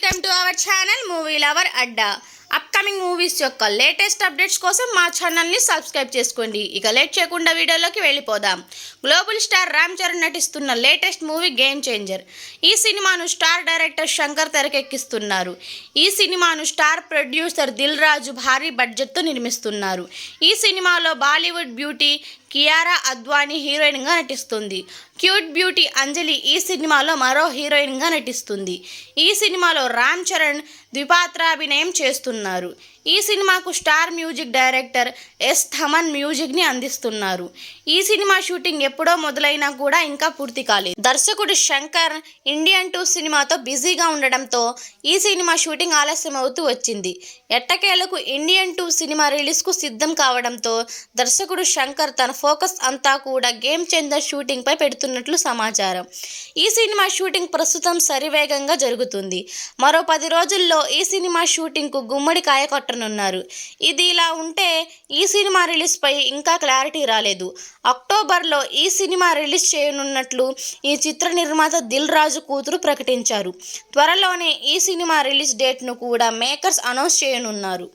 Welcome to our channel movie lover Adda. Upcoming movies యొక్క latest updates కోసం మా ఛానల్ని సబ్స్క్రైబ్ చేసుకోండి. ఇక లేట్ చేయకుండా వీడియోలోకి వెళ్ళిపోదాం. గ్లోబల్ స్టార్ రామ్ చరణ్ నటిస్తున్న లేటెస్ట్ మూవీ గేమ్ చేంజర్. ఈ సినిమాను స్టార్ డైరెక్టర్ శంకర్ తెరకెక్కిస్తున్నారు. ఈ సినిమాను స్టార్ ప్రొడ్యూసర్ దిల్ రాజు భారీ బడ్జెట్తో నిర్మిస్తున్నారు. ఈ సినిమాలో బాలీవుడ్ బ్యూటీ కియారా అద్వానీ హీరోయిన్గా నటిస్తుంది. క్యూట్ బ్యూటీ అంజలి ఈ సినిమాలో మరో హీరోయిన్గా నటిస్తుంది. ఈ సినిమాలో రామ్ చరణ్ ద్విపాత్రాభినయం చేస్తున్నారు. ఈ సినిమాకు star music director S Thaman మ్యూజిక్ని అందిస్తున్నారు. ఈ సినిమా షూటింగ్ ఎప్పుడో మొదలైనా కూడా ఇంకా పూర్తి కాలేదు. దర్శకుడు శంకర్ ఇండియన్ 2 సినిమాతో బిజీగా ఉండడంతో ఈ సినిమా షూటింగ్ ఆలస్యం అవుతూ వచ్చింది. ఎట్టకేలకు ఇండియన్ 2 సినిమా రిలీజ్కు సిద్ధం కావడంతో దర్శకుడు శంకర్ తన ఫోకస్ అంతా కూడా గేమ్ చేంజర్ షూటింగ్పై పెడుతున్నట్లు సమాచారం. ఈ సినిమా షూటింగ్ ప్రస్తుతం శరవేగంగా జరుగుతుంది. మరో 10 రోజుల్లో ఈ సినిమా షూటింగ్కు గుమ్మడికాయ కొట్టనున్నారు. ఇది ఇలా ఉంటే ఈ సినిమా రిలీజ్పై ఇంకా క్లారిటీ రాలేదు. అక్టోబర్లో ఈ సినిమా రిలీజ్ చేయనున్నట్లు ఈ చిత్ర నిర్మాత దిల్ రాజు కూతురు ప్రకటించారు. త్వరలోనే ఈ సినిమా రిలీజ్ డేట్ను కూడా మేకర్స్ అనౌన్స్ చేయనున్నారు.